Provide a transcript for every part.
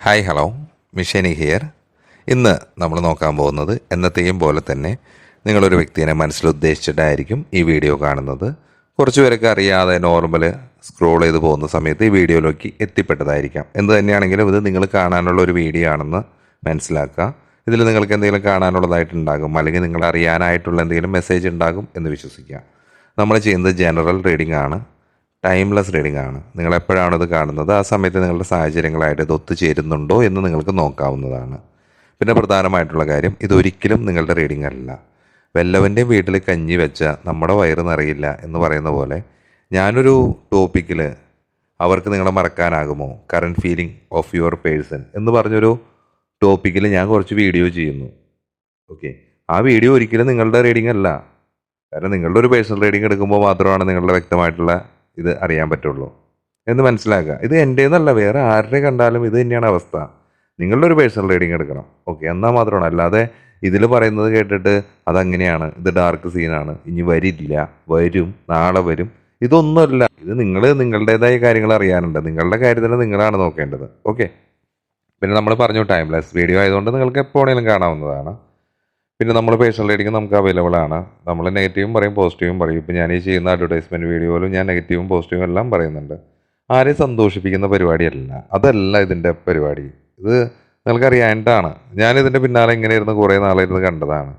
Hi hello, മിഷേനി here. ഇന്ന് നമ്മൾ നോക്കാൻ പോകുന്നത് എന്നത്തെയും പോലെ തന്നെ നിങ്ങളൊരു വ്യക്തിയെ മനസ്സിലുദ്ദേശിച്ചിട്ടായിരിക്കും ഈ വീഡിയോ കാണുന്നത്. കുറച്ച് പേരൊക്കെ അറിയാതെ നോർമൽ സ്ക്രോൾ ചെയ്ത് പോകുന്ന സമയത്ത് ഈ വീഡിയോയിലേക്ക് എത്തിപ്പെട്ടതായിരിക്കാം. എന്ത് തന്നെയാണെങ്കിലും ഇത് നിങ്ങൾ കാണാനുള്ള ഒരു വീഡിയോ ആണെന്ന് മനസ്സിലാക്കുക. ഇതിൽ നിങ്ങൾക്ക് എന്തെങ്കിലും കാണാനുള്ളതായിട്ടുണ്ടാകും, അല്ലെങ്കിൽ നിങ്ങൾ അറിയാനായിട്ടുള്ള എന്തെങ്കിലും മെസ്സേജ് ഉണ്ടാകും എന്ന് വിശ്വസിക്കുക. നമ്മൾ ചെയ്യുന്നത് ജനറൽ റീഡിംഗ് ആണ്, ടൈംലെസ് റീഡിംഗ് ആണ്. നിങ്ങൾ എപ്പോഴാണ് ഇത് കാണുന്നത് ആ സമയത്ത് നിങ്ങളുടെ സാഹചര്യങ്ങളായിട്ട് ഇത് ഒത്തുചേരുന്നുണ്ടോ എന്ന് നിങ്ങൾക്ക് നോക്കാവുന്നതാണ്. പിന്നെ പ്രധാനമായിട്ടുള്ള കാര്യം, ഇതൊരിക്കലും നിങ്ങളുടെ റീഡിംഗ് അല്ല. വല്ലവൻ്റെയും വീട്ടിൽ കഞ്ഞി വെച്ച നമ്മുടെ വയറ് നിറയില്ല എന്ന് പറയുന്ന പോലെ ഞാനൊരു ടോപ്പിക്കിൽ അവർക്ക് നിങ്ങളെ മറക്കാനാകുമോ, current feeling of your person എന്ന് പറഞ്ഞൊരു ടോപ്പിക്കിൽ ഞാൻ കുറച്ച് വീഡിയോ ചെയ്യുന്നു. ഓക്കെ, ആ വീഡിയോ ഒരിക്കലും നിങ്ങളുടെ റീഡിംഗ് അല്ല. കാരണം നിങ്ങളുടെ ഒരു പേഴ്സണൽ റീഡിംഗ് എടുക്കുമ്പോൾ മാത്രമാണ് നിങ്ങളുടെ വ്യക്തമായിട്ടുള്ള ഇത് അറിയാൻ പറ്റുള്ളൂ എന്ന് മനസ്സിലാക്കുക. ഇത് എൻ്റേന്നല്ല, വേറെ ആരുടെ കണ്ടാലും ഇത് തന്നെയാണ് അവസ്ഥ. നിങ്ങളുടെ ഒരു പേഴ്സണൽ റീഡിംഗ് എടുക്കണം. ഓക്കെ, എന്നാൽ മാത്രമാണ്. അല്ലാതെ ഇതിൽ പറയുന്നത് കേട്ടിട്ട് അതങ്ങനെയാണ്, ഇത് ഡാർക്ക് സീനാണ്, ഇനി വരില്ല, വരും, നാളെ വരും, ഇതൊന്നുമല്ല. ഇത് നിങ്ങളുടേതായ കാര്യങ്ങൾ അറിയാനുണ്ട്. നിങ്ങളുടെ കാര്യത്തിൽ നിങ്ങളാണ് നോക്കേണ്ടത്. ഓക്കെ, പിന്നെ നമ്മൾ പറഞ്ഞു ടൈംലെസ് വീഡിയോ ആയതുകൊണ്ട് നിങ്ങൾക്ക് എപ്പോഴെങ്കിലും കാണാവുന്നതാണ്. പിന്നെ നമ്മൾ പേഴ്സണൽ റീഡിംഗ് നമുക്ക് അവൈലബിൾ ആണ്. നമ്മൾ നെഗറ്റീവും പറയും, പോസിറ്റീവും പറയും. ഇപ്പോൾ ഞാൻ ഈ ചെയ്യുന്ന അഡ്വർടൈസ്മെൻറ്റ് വീഡിയോയിലും ഞാൻ നെഗറ്റീവും പോസിറ്റീവും എല്ലാം പറയുന്നുണ്ട്. ആരെയും സന്തോഷിപ്പിക്കുന്ന പരിപാടിയല്ല, അതല്ല ഇതിൻ്റെ പരിപാടി. ഇത് നിങ്ങൾക്കറിയാനായിട്ടാണ് ഞാനിതിൻ്റെ പിന്നാലെ ഇങ്ങനെ ഇരുന്ന് കുറേ നാളിരുന്ന് കണ്ടതാണ്.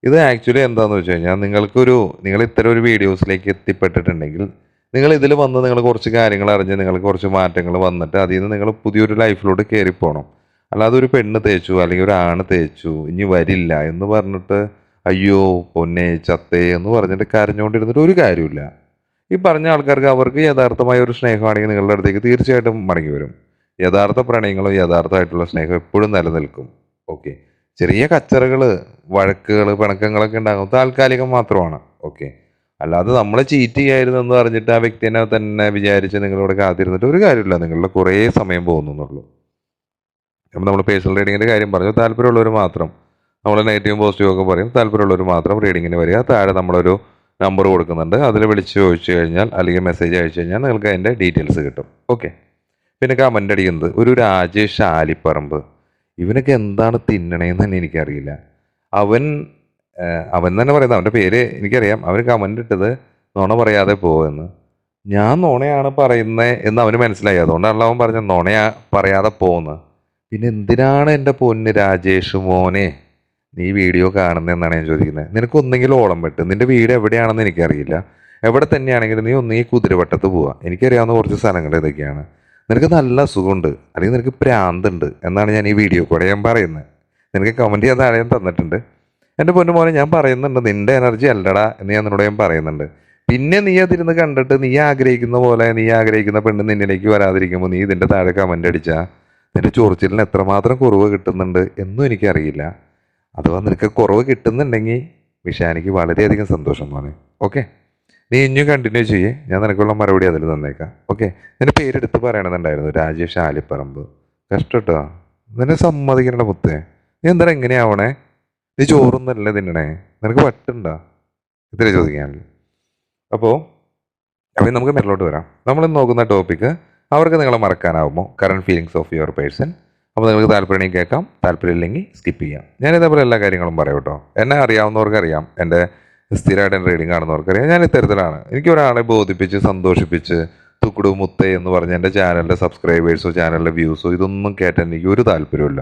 ഇത് ആക്ച്വലി എന്താണെന്ന് വെച്ച് കഴിഞ്ഞാൽ, നിങ്ങൾ ഇത്തരം ഒരു വീഡിയോസിലേക്ക് എത്തിപ്പെട്ടിട്ടുണ്ടെങ്കിൽ നിങ്ങൾ ഇതിൽ വന്ന് നിങ്ങൾ കുറച്ച് കാര്യങ്ങൾ അറിഞ്ഞ് നിങ്ങൾക്ക് കുറച്ച് മാറ്റങ്ങൾ വന്നിട്ട് അതിൽ നിന്ന് നിങ്ങൾ പുതിയൊരു ലൈഫിലോട്ട് കയറിപ്പോകണം. അല്ലാതെ ഒരു പെണ്ണ് തേച്ചു അല്ലെങ്കിൽ ഒരു ആണ് തേച്ചു ഇനി വരില്ല എന്ന് പറഞ്ഞിട്ട് അയ്യോ പൊന്നെ ചത്തേ എന്ന് പറഞ്ഞിട്ട് കരഞ്ഞുകൊണ്ടിരുന്നിട്ട് ഒരു കാര്യമില്ല. ഈ പറഞ്ഞ ആൾക്കാർക്ക് അവർക്ക് യഥാർത്ഥമായ ഒരു സ്നേഹമാണെങ്കിൽ നിങ്ങളുടെ അടുത്തേക്ക് തീർച്ചയായിട്ടും മടങ്ങി വരും. യഥാർത്ഥ പ്രണയങ്ങളും യഥാർത്ഥമായിട്ടുള്ള സ്നേഹം എപ്പോഴും നിലനിൽക്കും. ഓക്കെ, ചെറിയ കച്ചറകൾ, വഴക്കുകൾ, പിണക്കങ്ങളൊക്കെ ഉണ്ടാകും, താൽക്കാലികം മാത്രമാണ്. ഓക്കെ, അല്ലാതെ നമ്മളെ ചീറ്റ് ചെയ്യായിരുന്നു എന്ന് പറഞ്ഞിട്ട് ആ വ്യക്തിനെ തന്നെ വിചാരിച്ച് നിങ്ങളോട് കാത്തിരുന്നിട്ട് ഒരു കാര്യമില്ല. നിങ്ങളുടെ കുറേ സമയം പോകുന്നുള്ളൂ. അപ്പം നമ്മൾ പേഴ്സണൽ റീഡിങ്ങിൻ്റെ കാര്യം പറഞ്ഞു. താല്പര്യമുള്ളവർ മാത്രം, നമ്മൾ നെഗറ്റീവും പോസിറ്റീവും ഒക്കെ പറയും. താല്പര്യമുള്ളവർ മാത്രം റീഡിങ്ങിന് വരിക. താഴെ നമ്മളൊരു നമ്പർ കൊടുക്കുന്നുണ്ട്, അതിൽ വിളിച്ച് ചോദിച്ചു കഴിഞ്ഞാൽ അല്ലെങ്കിൽ മെസ്സേജ് അയച്ചു കഴിഞ്ഞാൽ നിങ്ങൾക്ക് അതിൻ്റെ ഡീറ്റെയിൽസ് കിട്ടും. ഓക്കെ, പിന്നെ കമൻ്റ് അടിക്കുന്നത് ഒരു രാജേഷ് ആലിപ്പറമ്പ്. ഇവനൊക്കെ എന്താണ് തിന്നണേന്ന് തന്നെ എനിക്കറിയില്ല. അവൻ തന്നെ പറയുന്നത്, അവൻ്റെ പേര് എനിക്കറിയാം. അവന് കമൻ്റ് ഇട്ടത് നുണ പറയാതെ പോകുമെന്ന്. ഞാൻ നുണയാണ് പറയുന്നത് എന്ന് അവന് മനസ്സിലായി. അതുകൊണ്ടാണല്ലോ അവൻ പറഞ്ഞ നുണയാ പറയാതെ പോകുന്നത്. പിന്നെ എന്തിനാണ് എൻ്റെ പൊന്ന് രാജേഷ് മോനെ നീ വീഡിയോ കാണുന്നതെന്നാണ് ഞാൻ ചോദിക്കുന്നത്. നിനക്കൊന്നെങ്കിലും ഓളം വെട്ട്. നിൻ്റെ വീട് എവിടെയാണെന്ന് എനിക്കറിയില്ല. എവിടെ തന്നെയാണെങ്കിലും നീ ഒന്നീ കുതിരവട്ടത്ത് പോവുക. എനിക്കറിയാവുന്ന കുറച്ച് സ്ഥലങ്ങൾ ഇതൊക്കെയാണ്. നിനക്ക് നല്ല അസുഖമുണ്ട് അല്ലെങ്കിൽ നിനക്ക് പ്രാന്തുണ്ട് എന്നാണ് ഞാൻ ഈ വീഡിയോ കൂടെ ഞാൻ പറയുന്നത്. നിനക്ക് കമൻറ്റ് ചെയ്യാൻ താഴെ ഞാൻ തന്നിട്ടുണ്ട്. എൻ്റെ പൊന്നു മോനെ ഞാൻ പറയുന്നുണ്ട്, നിൻ്റെ എനർജി അല്ലടാ എന്ന് ഞാൻ നിന്നോട് ഞാൻ പറയുന്നുണ്ട്. പിന്നെ നീ അതിരുന്ന് കണ്ടിട്ട് നീ ആഗ്രഹിക്കുന്ന പോലെ നീ ആഗ്രഹിക്കുന്ന പെണ്ണ് നിന്നിലേക്ക് വരാതിരിക്കുമ്പോൾ നീ ഇതിൻ്റെ താഴെ കമൻ്റ് അടിച്ചാൽ നിന്റെ ചൊറിച്ചിലിന് എത്രമാത്രം കുറവ് കിട്ടുന്നുണ്ട് എന്നും എനിക്കറിയില്ല. അഥവാ നിനക്ക് കുറവ് കിട്ടുന്നുണ്ടെങ്കിൽ വിഷാനിക്ക് വളരെയധികം സന്തോഷം മോനെ. ഓക്കെ, നീ ഇനിയും കണ്ടിന്യൂ ചെയ്യേ, ഞാൻ നിനക്കുള്ള മറുപടി അതിൽ തന്നേക്കാം. ഓക്കെ, നിന്റെ പേരെടുത്ത് പറയണമെന്നുണ്ടായിരുന്നു, രാജേഷ് ആലിപ്പറമ്പ്. കഷ്ടട്ടോ, നിന്നെ സമ്മതിക്കണ്ട മുത്തേ. നീ എന്താ എങ്ങനെയാവണേ? നീ ചോറൊന്നല്ലേ തിന്നണേ? നിനക്ക് പറ്റുണ്ടോ? ഇത്രേ ചോദിക്കാനുള്ളൂ. അപ്പോൾ നമുക്ക് മേലോട്ട് വരാം. നമ്മൾ നോക്കുന്ന ടോപ്പിക്ക് അവർക്ക് നിങ്ങളെ മറക്കാനാവുമോ, current feelings of your person. അപ്പോൾ നിങ്ങൾക്ക് താല്പര്യം കേൾക്കാം, താല്പര്യമില്ലെങ്കിൽ സ്കിപ്പ് ചെയ്യാം. ഞാൻ ഇതേപോലെ എല്ലാ കാര്യങ്ങളും പറയും കേട്ടോ. എന്നെ അറിയാവുന്നവർക്കറിയാം, എൻ്റെ സ്ഥിരമായിട്ട് റീഡിങ് കാണുന്നവർക്കറിയാം. ഞാൻ ഇത്തരത്തിലാണ്. എനിക്ക് ഒരാളെ ബോധിപ്പിച്ച് സന്തോഷിപ്പിച്ച് തുക്കുടു മുത്തേ എന്ന് പറഞ്ഞ് എൻ്റെ ചാനലിൻ്റെ സബ്സ്ക്രൈബേഴ്സോ ചാനലിൻ്റെ വ്യൂസോ ഇതൊന്നും കേട്ടാൽ എനിക്ക് ഒരു താല്പര്യമില്ല.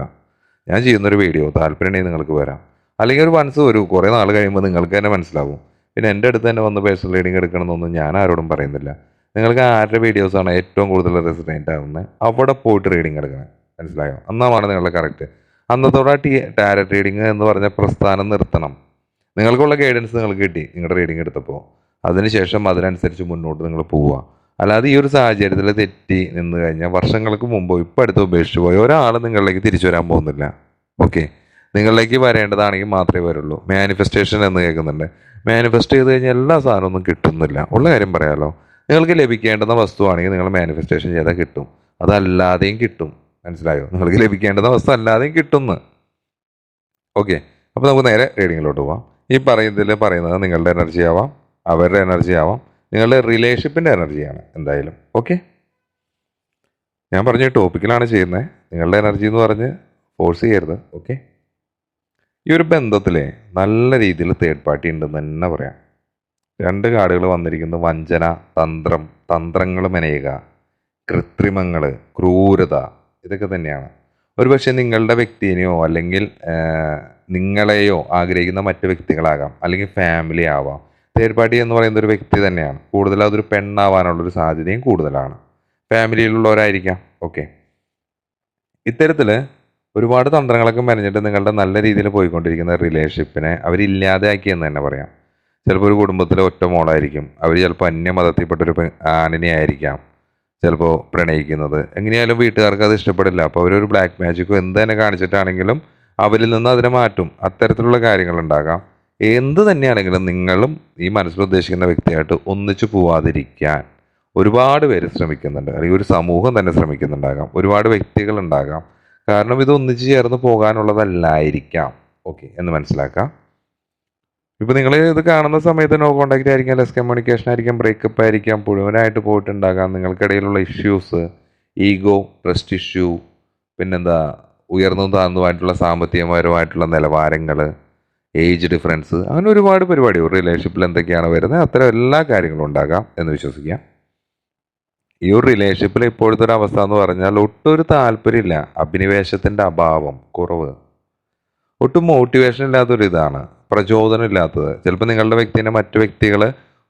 ഞാൻ ചെയ്യുന്നൊരു വീഡിയോ താല്പര്യമുണ്ടെങ്കിൽ നിങ്ങൾക്ക് വരാം, അല്ലെങ്കിൽ ഒരു മനസ്സ് വരൂ. കുറേ നാൾ കഴിയുമ്പോൾ നിങ്ങൾക്ക് തന്നെ മനസ്സിലാവും. പിന്നെ എൻ്റെ അടുത്ത് തന്നെ വന്ന് പേഴ്സണൽ റീഡിങ് എടുക്കണമെന്നൊന്നും ഞാൻ ആരോടും പറയുന്നില്ല. നിങ്ങൾക്ക് ആരുടെ വീഡിയോസാണ് ഏറ്റവും കൂടുതൽ റെസിഡൻറ്റ് ആവുന്നത് അവിടെ പോയിട്ട് റീഡിങ് എടുക്കണം. മനസ്സിലായോ? അന്നാണ് നിങ്ങളുടെ കറക്റ്റ്. അന്നത്തോടെ ടാരറ്റ് റീഡിങ് എന്ന് പറഞ്ഞ പ്രസ്ഥാനം നിർത്തണം. നിങ്ങൾക്കുള്ള ഗൈഡൻസ് നിങ്ങൾക്ക് കിട്ടി നിങ്ങളുടെ റീഡിങ് എടുത്തപ്പോൾ. അതിനുശേഷം അതിനനുസരിച്ച് മുന്നോട്ട് നിങ്ങൾ പോവുക. അല്ലാതെ ഈ ഒരു സാഹചര്യത്തിൽ തെറ്റി നിന്ന് കഴിഞ്ഞാൽ വർഷങ്ങൾക്ക് മുമ്പോ ഇപ്പോൾ അടുത്ത് ഉപേക്ഷിച്ച് പോയ ഒരാൾ നിങ്ങളിലേക്ക് തിരിച്ചു വരാൻ പോകുന്നില്ല. ഓക്കെ, നിങ്ങളിലേക്ക് വരേണ്ടതാണെങ്കിൽ മാത്രമേ വരുള്ളൂ. മാനിഫെസ്റ്റേഷൻ എന്ന് കേൾക്കുന്നുണ്ട്. മാനിഫെസ്റ്റ് ചെയ്ത് കഴിഞ്ഞാൽ എല്ലാ സാധനമൊന്നും കിട്ടുന്നില്ല. ഉള്ള കാര്യം പറയാമല്ലോ. നിങ്ങൾക്ക് ലഭിക്കേണ്ടുന്ന വസ്തുവാണെങ്കിൽ നിങ്ങൾ മാനിഫെസ്റ്റേഷൻ ചെയ്താൽ കിട്ടും, അതല്ലാതെയും കിട്ടും. മനസ്സിലായോ? നിങ്ങൾക്ക് ലഭിക്കേണ്ടുന്ന വസ്തു അല്ലാതെയും കിട്ടുന്നു. ഓക്കെ, അപ്പോൾ നമുക്ക് നേരെ റീഡിങ്ങിലോട്ട് പോവാം. ഈ പറയുന്നത് നിങ്ങളുടെ എനർജി ആവാം, അവരുടെ എനർജി ആവാം, നിങ്ങളുടെ റിലേഷൻഷിപ്പിൻ്റെ എനർജിയാണ് എന്തായാലും. ഓക്കെ, ഞാൻ പറഞ്ഞ ടോപ്പിക്കിലാണ് ചെയ്യുന്നത്. നിങ്ങളുടെ എനർജി എന്ന് പറഞ്ഞ് ഫോഴ്സ് ചെയ്യരുത്. ഓക്കെ. ഈ ഒരു ബന്ധത്തിൽ നല്ല രീതിയിൽ തേർഡ് പാർട്ടി ഉണ്ടെന്ന് തന്നെ പറയാം. രണ്ട് കാർഡുകൾ വന്നിരിക്കുന്നത് വഞ്ചന, തന്ത്രം, തന്ത്രങ്ങൾ മെനയുക, കൃത്രിമങ്ങൾ, ക്രൂരത, ഇതൊക്കെ തന്നെയാണ്. ഒരുപക്ഷെ നിങ്ങളുടെ വ്യക്തിനെയോ അല്ലെങ്കിൽ നിങ്ങളെയോ ആഗ്രഹിക്കുന്ന മറ്റു വ്യക്തികളാകാം, അല്ലെങ്കിൽ ഫാമിലി ആവാം. തേർഡ് പാർട്ടി എന്ന് പറയുന്ന ഒരു വ്യക്തി തന്നെയാണ്. കൂടുതൽ അതൊരു പെണ്ണാവാനുള്ളൊരു സാധ്യതയും കൂടുതലാണ്. ഫാമിലിയിലുള്ളവരായിരിക്കാം. ഓക്കെ. ഇത്തരത്തിൽ ഒരുപാട് തന്ത്രങ്ങളൊക്കെ മെനഞ്ഞിട്ട് നിങ്ങളുടെ നല്ല രീതിയിൽ പോയിക്കൊണ്ടിരിക്കുന്ന റിലേഷൻഷിപ്പിനെ അവരില്ലാതെയാക്കി എന്ന് തന്നെ പറയാം. ചിലപ്പോൾ ഒരു കുടുംബത്തിലെ ഒറ്റ മോളായിരിക്കും. അവർ ചിലപ്പോൾ അന്യമതത്തിൽപ്പെട്ടൊരു ആണിനെ ആയിരിക്കാം ചിലപ്പോൾ പ്രണയിക്കുന്നത്. എങ്ങനെയായാലും വീട്ടുകാർക്ക് അത് ഇഷ്ടപ്പെടില്ല. അപ്പോൾ അവരൊരു ബ്ലാക്ക് മാജിക്കോ എന്ത് തന്നെ കാണിച്ചിട്ടാണെങ്കിലും അവരിൽ നിന്ന് അതിനെ മാറ്റും. അത്തരത്തിലുള്ള കാര്യങ്ങളുണ്ടാകാം. എന്ത് തന്നെയാണെങ്കിലും നിങ്ങളും ഈ മനസ്സിൽ ഉദ്ദേശിക്കുന്ന വ്യക്തിയായിട്ട് ഒന്നിച്ചു പോവാതിരിക്കാൻ ഒരുപാട് പേര് ശ്രമിക്കുന്നുണ്ട്, അല്ലെങ്കിൽ ഒരു സമൂഹം തന്നെ ശ്രമിക്കുന്നുണ്ടാകാം. ഒരുപാട് വ്യക്തികളുണ്ടാകാം. കാരണം ഇത് ഒന്നിച്ചു ചേർന്ന് പോകാനുള്ളതല്ലായിരിക്കാം. ഓക്കെ എന്ന് മനസ്സിലാക്കാം. ഇപ്പോൾ നിങ്ങൾ ഇത് കാണുന്ന സമയത്ത് നോ കോണ്ടാക്റ്റ് ആയിരിക്കാം, ലെസ് കമ്മ്യൂണിക്കേഷൻ ആയിരിക്കാം, ബ്രേക്കപ്പ് ആയിരിക്കാം, മുഴുവനായിട്ട് പോയിട്ടുണ്ടാകാം. നിങ്ങൾക്കിടയിലുള്ള ഇഷ്യൂസ്, ഈഗോ, ട്രസ്റ്റ് ഇഷ്യൂ, പിന്നെന്താ ഉയർന്നും താഴ്ന്നുമായിട്ടുള്ള സാമ്പത്തികപരമായിട്ടുള്ള നിലവാരങ്ങൾ, ഏജ് ഡിഫറൻസ്, അങ്ങനെ ഒരുപാട് പരിപാടി ഒരു റിലേഷൻഷിപ്പിൽ എന്തൊക്കെയാണ് വരുന്നത് അത്തരം എല്ലാ കാര്യങ്ങളും ഉണ്ടാകാം എന്ന് വിശ്വസിക്കാം. ഈ ഒരു റിലേഷൻഷിപ്പിൽ ഇപ്പോഴത്തെ ഒരു അവസ്ഥ എന്ന് പറഞ്ഞാൽ ഒട്ടൊരു താല്പര്യമില്ല, അഭിനിവേശത്തിൻ്റെ അഭാവം, കുറവ്, ഒട്ടും മോട്ടിവേഷൻ ഇല്ലാത്തൊരു ഇതാണ്, പ്രചോദനം ഇല്ലാത്തത്. ചിലപ്പോൾ നിങ്ങളുടെ വ്യക്തിനെ മറ്റു വ്യക്തികൾ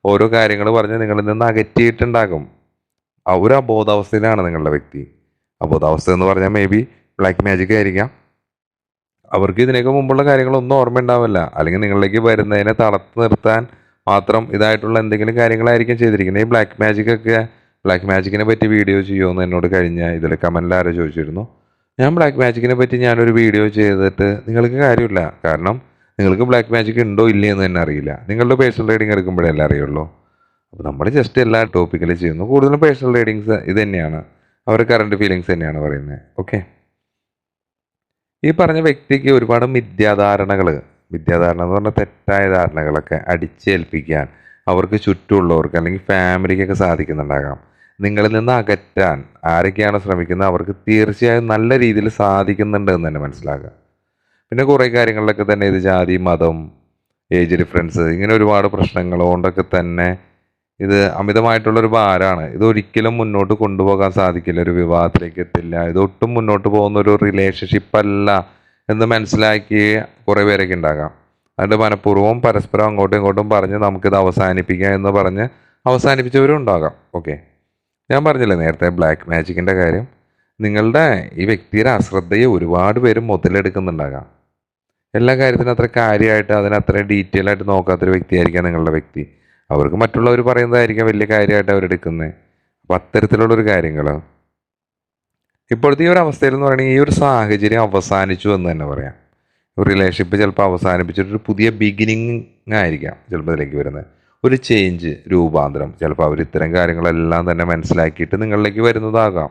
ഓരോ കാര്യങ്ങൾ പറഞ്ഞ് നിങ്ങളിൽ നിന്ന് അകറ്റിയിട്ടുണ്ടാകും. ഒരു അബോധാവസ്ഥയിലാണ് നിങ്ങളുടെ വ്യക്തി. അബോധാവസ്ഥ എന്ന് പറഞ്ഞാൽ മേ ബി ബ്ലാക്ക് മാജിക് ആയിരിക്കാം. അവർക്ക് ഇതിനൊക്കെ മുമ്പുള്ള കാര്യങ്ങളൊന്നും ഓർമ്മ ഉണ്ടാവില്ല, അല്ലെങ്കിൽ നിങ്ങളിലേക്ക് വരുന്നതിനെ തളർത്ത് നിർത്താൻ മാത്രം ഇതായിട്ടുള്ള എന്തെങ്കിലും കാര്യങ്ങളായിരിക്കും ചെയ്തിരിക്കുന്നത്. ഈ ബ്ലാക്ക് മാജിക്കിനെ പറ്റി വീഡിയോ ചെയ്യുമെന്ന് എന്നോട് കഴിഞ്ഞ ഇതിൽ കമൻറ്റിൽ ആരോ ചോദിച്ചിരുന്നു. ഞാൻ ബ്ലാക്ക് മാജിക്കിനെ പറ്റി ഞാനൊരു വീഡിയോ ചെയ്തിട്ട് നിങ്ങൾക്ക് കാര്യമില്ല. കാരണം നിങ്ങൾക്ക് ബ്ലാക്ക് മാജിക് ഉണ്ടോ ഇല്ലേ എന്ന് തന്നെ അറിയില്ല. നിങ്ങളുടെ പേഴ്സണൽ റീഡിങ് എടുക്കുമ്പോഴല്ലേ അറിയുള്ളൂ. അപ്പോൾ നമ്മൾ ജസ്റ്റ് എല്ലാ ടോപ്പിക്കിൽ ചെയ്യുന്നു. കൂടുതലും പേഴ്സണൽ റീഡിങ്സ് ഇത് തന്നെയാണ്, അവരുടെ കറണ്ട് ഫീലിങ്സ് തന്നെയാണ് പറയുന്നത്. ഓക്കെ. ഈ പറഞ്ഞ വ്യക്തിക്ക് ഒരുപാട് മിഥ്യാധാരണ എന്ന് പറഞ്ഞാൽ തെറ്റായ ധാരണകളൊക്കെ അടിച്ചേൽപ്പിക്കാൻ അവർക്ക് ചുറ്റുമുള്ളവർക്ക് അല്ലെങ്കിൽ ഫാമിലിക്കൊക്കെ സാധിക്കുന്നുണ്ടാകാം. നിങ്ങളിൽ നിന്ന് അകറ്റാൻ ആരൊക്കെയാണ് ശ്രമിക്കുന്നത് അവർക്ക് തീർച്ചയായും നല്ല രീതിയിൽ സാധിക്കുന്നുണ്ട് എന്ന് തന്നെ മനസ്സിലാക്കുക. പിന്നെ കുറേ കാര്യങ്ങളിലൊക്കെ തന്നെ ഇത് ജാതി, മതം, ഏജ് ഡിഫറൻസ്, ഇങ്ങനെ ഒരുപാട് പ്രശ്നങ്ങൾ കൊണ്ടൊക്കെ തന്നെ ഇത് അമിതമായിട്ടുള്ളൊരു ഭാരമാണ്. ഇതൊരിക്കലും മുന്നോട്ട് കൊണ്ടുപോകാൻ സാധിക്കില്ല, ഒരു വിവാഹത്തിലേക്ക് എത്തില്ല, ഇതൊട്ടും മുന്നോട്ട് പോകുന്ന ഒരു റിലേഷൻഷിപ്പ് അല്ല എന്ന് മനസ്സിലാക്കി കുറേ പേരൊക്കെ ഉണ്ടാകാം. അതിൻ്റെ മനഃപൂർവ്വം പരസ്പരം അങ്ങോട്ടും ഇങ്ങോട്ടും പറഞ്ഞ് നമുക്കിത് അവസാനിപ്പിക്കാം എന്ന് പറഞ്ഞ് അവസാനിപ്പിച്ചവരും ഉണ്ടാകാം. ഓക്കെ. ഞാൻ പറഞ്ഞില്ലേ നേരത്തെ ബ്ലാക്ക് മാജിക്കിൻ്റെ കാര്യം. നിങ്ങളുടെ ഈ വ്യക്തിയുടെ അശ്രദ്ധയെ ഒരുപാട് പേര് മുതലെടുക്കുന്നുണ്ടാകാം. എല്ലാ കാര്യത്തിനും അത്ര കാര്യമായിട്ട് അതിനത്ര ഡീറ്റെയിൽ ആയിട്ട് നോക്കാത്തൊരു വ്യക്തിയായിരിക്കാം നിങ്ങളുടെ വ്യക്തി. അവർക്ക് മറ്റുള്ളവർ പറയുന്നതായിരിക്കാം വലിയ കാര്യമായിട്ട് അവരെടുക്കുന്നത്. അപ്പം അത്തരത്തിലുള്ളൊരു കാര്യങ്ങൾ ഇപ്പോഴത്തെ ഈ ഒരു അവസ്ഥയിൽ എന്ന് പറയുന്നത് ഈ ഒരു സാഹചര്യം അവസാനിച്ചു എന്ന് തന്നെ പറയാം. ഒരു റിലേഷൻഷിപ്പ് ചിലപ്പോൾ അവസാനിപ്പിച്ചിട്ടൊരു പുതിയ ബിഗിനിങ് ആയിരിക്കാം ചിലപ്പോൾ ഇതിലേക്ക് വരുന്നത്. ഒരു ചേഞ്ച്, രൂപാന്തരം, ചിലപ്പോൾ അവർ ഇത്തരം കാര്യങ്ങളെല്ലാം തന്നെ മനസ്സിലാക്കിയിട്ട് നിങ്ങളിലേക്ക് വരുന്നതാകാം.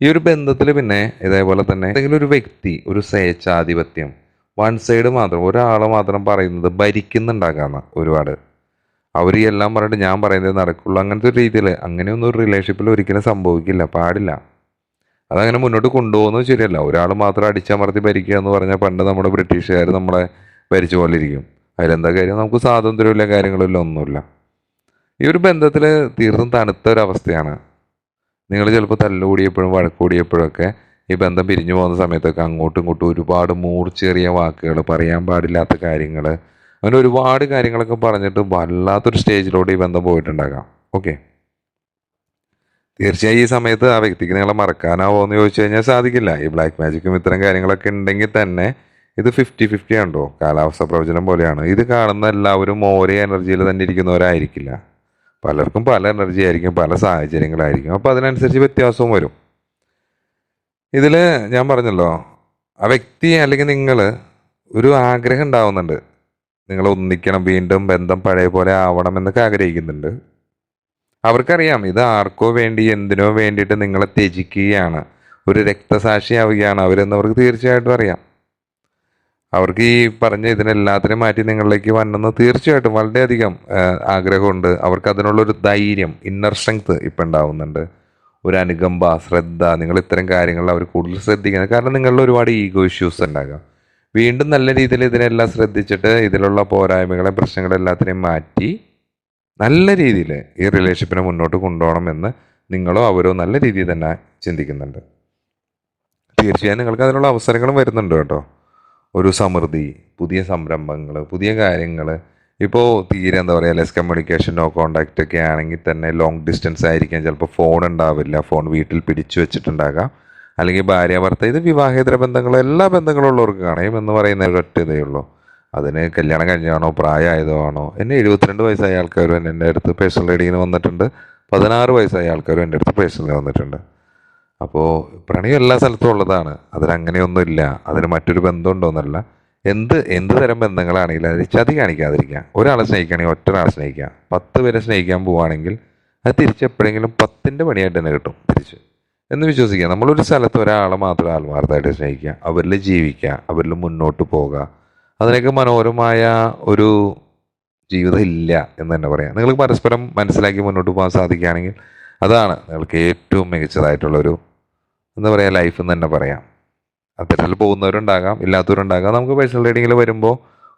ഈ ഒരു ബന്ധത്തിൽ പിന്നെ ഇതേപോലെ തന്നെ എന്തെങ്കിലും ഒരു വ്യക്തി ഒരു സ്വേച്ഛാധിപത്യം, വൺ സൈഡ് മാത്രം, ഒരാൾ മാത്രം പറയുന്നത് ഭരിക്കുന്നുണ്ടാകാമെന്ന് ഒരുപാട്. അവർ എല്ലാം പറഞ്ഞിട്ട് ഞാൻ പറയുന്നത് നടക്കുള്ളൂ, അങ്ങനത്തെ ഒരു രീതിയിൽ അങ്ങനെയൊന്നും ഒരു റിലേഷൻഷിപ്പിൽ ഒരിക്കലും സംഭവിക്കില്ല, പാടില്ല. അതങ്ങനെ മുന്നോട്ട് കൊണ്ടുപോകുന്നത് ശരിയല്ല. ഒരാൾ മാത്രം അടിച്ചമർത്തി ഭരിക്കുക എന്ന് പറഞ്ഞാൽ പണ്ട് നമ്മുടെ ബ്രിട്ടീഷുകാർ നമ്മളെ ഭരിച്ച പോലെ ഇരിക്കും. അതിലെന്താ കാര്യം? നമുക്ക് സ്വാതന്ത്ര്യമില്ല, കാര്യങ്ങളില്ല, ഒന്നുമില്ല. ഈ ഒരു ബന്ധത്തിൽ തീർത്തും തണുത്ത ഒരവസ്ഥയാണ്. നിങ്ങൾ ചിലപ്പോൾ തല്ലുകൂടിയപ്പോഴും വഴക്കുകൂടിയപ്പോഴൊക്കെ ഈ ബന്ധം പിരിഞ്ഞു പോകുന്ന സമയത്തൊക്കെ അങ്ങോട്ടും ഇങ്ങോട്ടും ഒരുപാട് മൂർച്ചേറിയ വാക്കുകൾ, പറയാൻ പാടില്ലാത്ത കാര്യങ്ങൾ, അങ്ങനെ ഒരുപാട് കാര്യങ്ങളൊക്കെ പറഞ്ഞിട്ട് വല്ലാത്തൊരു സ്റ്റേജിലോട്ട് ഈ ബന്ധം പോയിട്ടുണ്ടാകാം. ഓക്കെ. തീർച്ചയായും ഈ സമയത്ത് ആ വ്യക്തിക്ക് നിങ്ങളെ മറക്കാനാവോ എന്ന് ചോദിച്ചു കഴിഞ്ഞാൽ സാധിക്കില്ല. ഈ ബ്ലാക്ക് മാജിക്കും ഇത്തരം കാര്യങ്ങളൊക്കെ ഉണ്ടെങ്കിൽ തന്നെ ഇത് 50-50 ആണല്ലോ. കാലാവസ്ഥ പ്രവചനം പോലെയാണ്. ഇത് കാണുന്ന എല്ലാവരും ഒരേ എനർജിയിൽ തന്നെ ഇരിക്കുന്നവരായിരിക്കില്ല. പലർക്കും പല എനർജി ആയിരിക്കും, പല സാഹചര്യങ്ങളായിരിക്കും. അപ്പോൾ അതിനനുസരിച്ച് വ്യത്യാസവും വരും. ഇതിൽ ഞാൻ പറഞ്ഞല്ലോ, ആ വ്യക്തി അല്ലെങ്കിൽ നിങ്ങൾ ഒരു ആഗ്രഹം ഉണ്ടാവുന്നുണ്ട്, നിങ്ങൾ ഒന്നിക്കണം, വീണ്ടും ബന്ധം പഴയ പോലെ ആവണം എന്നൊക്കെ ആഗ്രഹിക്കുന്നുണ്ട്. അവർക്കറിയാം ഇത് ആർക്കോ വേണ്ടി, എന്തിനോ വേണ്ടിയിട്ട് നിങ്ങളെ ത്യജിക്കുകയാണ്, ഒരു രക്തസാക്ഷിയാവുകയാണ് അവരെന്നവർക്ക് തീർച്ചയായിട്ടും അറിയാം. അവർക്ക് ഈ പറഞ്ഞ ഇതിനെല്ലാത്തിനും മാറ്റി നിങ്ങളിലേക്ക് വന്നെന്ന് തീർച്ചയായിട്ടും വളരെയധികം ആഗ്രഹമുണ്ട്. അവർക്ക് അതിനുള്ളൊരു ധൈര്യം, ഇന്നർ സ്ട്രെങ്ത് ഇപ്പം ഉണ്ടാവുന്നുണ്ട്. ഒരു അനുകമ്പ, ശ്രദ്ധ, നിങ്ങൾ ഇത്തരം കാര്യങ്ങളിൽ അവർ കൂടുതൽ ശ്രദ്ധിക്കുന്നത്. കാരണം നിങ്ങളിൽ ഒരുപാട് ഈഗോ ഇഷ്യൂസ് ഉണ്ടാകാം. വീണ്ടും നല്ല രീതിയിൽ ഇതിനെല്ലാം ശ്രദ്ധിച്ചിട്ട് ഇതിലുള്ള പോരായ്മകളെ, പ്രശ്നങ്ങളെ എല്ലാത്തിനെയും മാറ്റി നല്ല രീതിയിൽ ഈ റിലേഷൻഷിപ്പിനെ മുന്നോട്ട് കൊണ്ടുപോകണമെന്ന് നിങ്ങളോ അവരോ നല്ല രീതിയിൽ തന്നെ ചിന്തിക്കുന്നുണ്ട്. തീർച്ചയായും നിങ്ങൾക്ക് അതിനുള്ള അവസരങ്ങളും വരുന്നുണ്ട് കേട്ടോ. ഒരു സമൃദ്ധി, പുതിയ സംരംഭങ്ങൾ, പുതിയ കാര്യങ്ങൾ. ഇപ്പോൾ തീരെ എന്താ പറയുക, ലെസ് കമ്മ്യൂണിക്കേഷൻ, നോ കോണ്ടാക്റ്റ് ഒക്കെ ആണെങ്കിൽ തന്നെ ലോങ് ഡിസ്റ്റൻസ് ആയിരിക്കാം. ചിലപ്പോൾ ഫോൺ ഉണ്ടാവില്ല, ഫോൺ വീട്ടിൽ പിടിച്ചു വെച്ചിട്ടുണ്ടാകാം. അല്ലെങ്കിൽ ഭാര്യ ഭർത്താവ്, ഇത് വിവാഹേതര ബന്ധങ്ങൾ, എല്ലാ ബന്ധങ്ങളുള്ളവർക്ക് കാണാം എന്ന് പറയുന്ന ഒരൊറ്റ ഇതേ ഉള്ളൂ. അതിന് കല്യാണം കഴിഞ്ഞാണോ പ്രായമായതാണോ. എന്നെ 72 വയസ്സായ ആൾക്കാരും എൻ്റെ അടുത്ത് പേഴ്സണൽ റീഡിങ്ങിന് വന്നിട്ടുണ്ട്. 16 വയസ്സായ ആൾക്കാരും എൻ്റെ അടുത്ത് പേഴ്സണലി വന്നിട്ടുണ്ട്. അപ്പോൾ പ്രണയം എല്ലാ സ്ഥലത്തും ഉള്ളതാണ്. അതിനങ്ങനെയൊന്നുമില്ല. അതിന് മറ്റൊരു ബന്ധമുണ്ടോയെന്നല്ല. എന്ത് തരം ബന്ധങ്ങളാണെങ്കിലും അതിൽ ചതി കാണിക്കാതിരിക്കുക. ഒരാളെ സ്നേഹിക്കുകയാണെങ്കിൽ ഒറ്റൊരാളെ സ്നേഹിക്കുക. 10 പേരെ സ്നേഹിക്കാൻ പോവുകയാണെങ്കിൽ അത് തിരിച്ചെപ്പോഴെങ്കിലും 10ൻ്റെ പണിയായിട്ട് തന്നെ കിട്ടും തിരിച്ച് എന്ന് വിശ്വസിക്കുക. നമ്മളൊരു സ്ഥലത്ത് ഒരാളെ മാത്രം ആത്മാർത്ഥമായിട്ട് സ്നേഹിക്കുക, അവരിൽ ജീവിക്കുക, അവരിൽ മുന്നോട്ട് പോകുക. അതിനൊക്കെ മനോഹരമായ ഒരു ജീവിതം ഇല്ല എന്ന് തന്നെ പറയാം. നിങ്ങൾക്ക് പരസ്പരം മനസ്സിലാക്കി മുന്നോട്ട് പോകാൻ സാധിക്കുകയാണെങ്കിൽ അതാണ് നിങ്ങൾക്ക് ഏറ്റവും മികച്ചതായിട്ടുള്ളൊരു എന്താ പറയുക ലൈഫ് എന്ന് തന്നെ പറയാം. അത്തരത്തിൽ പോകുന്നവരുണ്ടാകാം, ഇല്ലാത്തവരുണ്ടാകാം. നമുക്ക് പേഴ്സണൽ റീഡിങ്ങിൽ വരുമ്പോൾ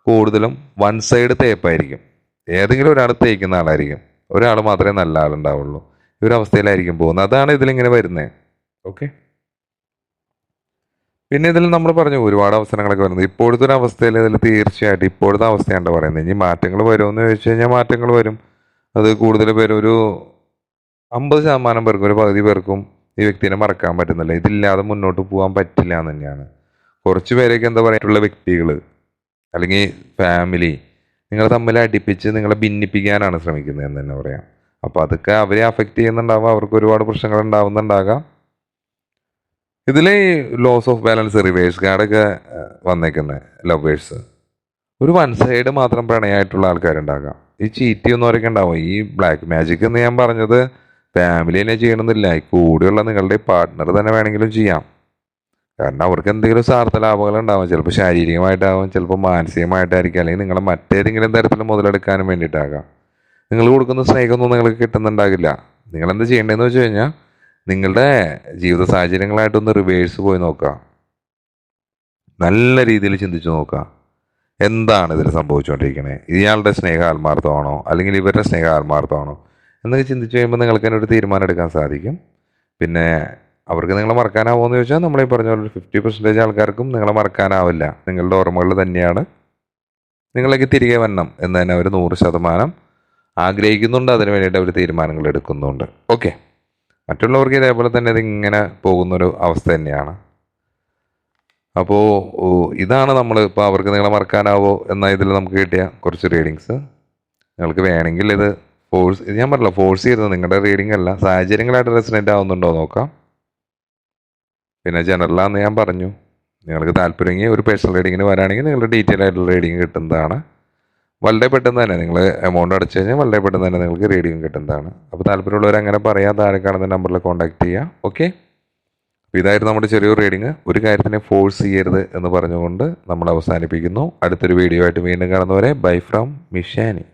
കൂടുതലും വൺ സൈഡ് തേപ്പായിരിക്കും. ഏതെങ്കിലും ഒരാൾ തേക്കുന്ന ആളായിരിക്കും, ഒരാൾ മാത്രമേ നല്ല ആളുണ്ടാവുള്ളൂ. ഈ ഒരു അവസ്ഥയിലായിരിക്കും പോകുന്നത്. അതാണ് ഇതിലിങ്ങനെ വരുന്നത്. ഓക്കെ. പിന്നെ ഇതിൽ നമ്മൾ പറഞ്ഞു ഒരുപാട് അവസരങ്ങളൊക്കെ വരുന്നത്. ഇപ്പോഴത്തെ ഒരു അവസ്ഥയിൽ ഇതിൽ തീർച്ചയായിട്ടും ഇപ്പോഴത്തെ അവസ്ഥയാണ് പറയുന്നത്. ഇനി മാറ്റങ്ങൾ വരുമെന്ന് ചോദിച്ചു കഴിഞ്ഞാൽ മാറ്റങ്ങൾ വരും. അത് കൂടുതൽ പേര്, ഒരു 50% പേർക്കും, ഒരു പകുതി പേർക്കും ഈ വ്യക്തിനെ മറക്കാൻ പറ്റുന്നില്ല. ഇതില്ലാതെ മുന്നോട്ട് പോകാൻ പറ്റില്ല എന്ന് തന്നെയാണ്. കുറച്ച് പേരൊക്കെ എന്താ പറയായിട്ടുള്ള വ്യക്തികൾ അല്ലെങ്കിൽ ഫാമിലി നിങ്ങൾ തമ്മിൽ അടുപ്പിച്ച് നിങ്ങളെ ഭിന്നിപ്പിക്കാനാണ് ശ്രമിക്കുന്നത് എന്ന് തന്നെ പറയാം. അപ്പോൾ അതൊക്കെ അവരെ അഫക്റ്റ് ചെയ്യുന്നുണ്ടാവാം, അവർക്ക് ഒരുപാട് പ്രശ്നങ്ങൾ ഉണ്ടാവുന്നുണ്ടാകാം. ഇതിൽ ലോസ് ഓഫ് ബാലൻസ്, റിവേഴ്സ് കാർഡൊക്കെ വന്നേക്കുന്നത് ലവേഴ്സ്, ഒരു വൺ സൈഡ് മാത്രം പ്രണയമായിട്ടുള്ള ആൾക്കാരുണ്ടാകാം. ഈ ചീറ്റ് ചെയ്യുന്നവരൊക്കെ ഉണ്ടാവും. ഈ ബ്ലാക്ക് മാജിക് എന്ന് ഞാൻ പറഞ്ഞത് ഫാമിലി തന്നെ ചെയ്യണമെന്നില്ല, കൂടെയുള്ള നിങ്ങളുടെ പാർട്ട്ണർ തന്നെ വേണമെങ്കിലും ചെയ്യാം. കാരണം അവർക്ക് എന്തെങ്കിലും സ്വാർത്ഥ ലാഭങ്ങൾ ഉണ്ടാവും. ചിലപ്പോൾ ശാരീരികമായിട്ടാവും, ചിലപ്പോൾ മാനസികമായിട്ടായിരിക്കും, അല്ലെങ്കിൽ നിങ്ങളെ മറ്റേതെങ്കിലും തരത്തിൽ മുതലെടുക്കാനും വേണ്ടിയിട്ടാകാം. നിങ്ങൾ കൊടുക്കുന്ന സ്നേഹമൊന്നും നിങ്ങൾക്ക് കിട്ടുന്നുണ്ടാകില്ല. നിങ്ങളെന്ത് ചെയ്യേണ്ടതെന്ന് വെച്ച് കഴിഞ്ഞാൽ നിങ്ങളുടെ ജീവിത സാഹചര്യങ്ങളായിട്ടൊന്ന് റിവേഴ്സ് പോയി നോക്കുക. നല്ല രീതിയിൽ ചിന്തിച്ച് നോക്കുക, എന്താണ് ഇതിൽ സംഭവിച്ചുകൊണ്ടിരിക്കുന്നത്. ഇയാളുടെ സ്നേഹ ആത്മാർത്ഥമാണോ അല്ലെങ്കിൽ ഇവരുടെ സ്നേഹ ആത്മാർത്ഥമാണോ എന്നൊക്കെ ചിന്തിച്ച് കഴിയുമ്പോൾ നിങ്ങൾക്ക് തന്നെ ഒരു തീരുമാനം എടുക്കാൻ സാധിക്കും. പിന്നെ അവർക്ക് നിങ്ങളെ മറക്കാനാവുമോ എന്ന് ചോദിച്ചാൽ നമ്മളീ പറഞ്ഞ പോലെ 50% ആൾക്കാർക്കും നിങ്ങളെ മറക്കാനാവില്ല. നിങ്ങളുടെ ഓർമ്മകൾ തന്നെയാണ് നിങ്ങളേക്ക് തിരികെ വരണം എന്ന് തന്നെ അവർ 100% ആഗ്രഹിക്കുന്നുണ്ട്. അതിന് വേണ്ടിയിട്ട് അവർ തീരുമാനങ്ങൾ എടുക്കുന്നുണ്ട്. ഓക്കെ. മറ്റുള്ളവർക്ക് ഇതേപോലെ തന്നെ ഇതിങ്ങനെ പോകുന്നൊരു അവസ്ഥ തന്നെയാണ്. അപ്പോൾ ഇതാണ് നമ്മൾ ഇപ്പോൾ അവർക്ക് നിങ്ങളെ മറക്കാനാവോ എന്ന ഇതിൽ നമുക്ക് കിട്ടിയ കുറച്ച് റീഡിങ്സ്. നിങ്ങൾക്ക് വേണമെങ്കിൽ ഇത് ഞാൻ പറഞ്ഞില്ല ഫോഴ്സ് ചെയ്തത് നിങ്ങളുടെ റീഡിംഗ് അല്ല, സാഹചര്യങ്ങളായിട്ട് റെസിഡൻ്റ് ആവുന്നുണ്ടോ നോക്കാം. പിന്നെ ജനറലാന്ന് ഞാൻ പറഞ്ഞു. നിങ്ങൾക്ക് താല്പര്യമെങ്കിൽ ഒരു പേഴ്സണൽ റീഡിങ്ങിന് വരാണെങ്കിൽ നിങ്ങളുടെ ഡീറ്റെയിൽ ആയിട്ടുള്ള റീഡിങ് കിട്ടുന്നതാണ്. വളരെ പെട്ടെന്ന് തന്നെ നിങ്ങൾ എമൗണ്ട് അടച്ചു കഴിഞ്ഞാൽ വളരെ പെട്ടെന്ന് തന്നെ നിങ്ങൾക്ക് റീഡിങ് കിട്ടുന്നതാണ്. അപ്പോൾ താല്പര്യമുള്ളവർ അങ്ങനെ പറയാം, താഴെ കാണുന്ന നമ്പറിൽ കോൺടാക്ട് ചെയ്യുക. ഓക്കെ. അപ്പോൾ ഇതായിരുന്നു നമ്മുടെ ചെറിയൊരു റീഡിങ്. ഒരു കാര്യത്തിനെ ഫോഴ്സ് ചെയ്യരുത് എന്ന് പറഞ്ഞുകൊണ്ട് നമ്മൾ അവസാനിപ്പിക്കുന്നു. അടുത്തൊരു വീഡിയോ ആയിട്ട് വീണ്ടും കാണുന്നവരെ ബൈ ഫ്രം മിഷാനി.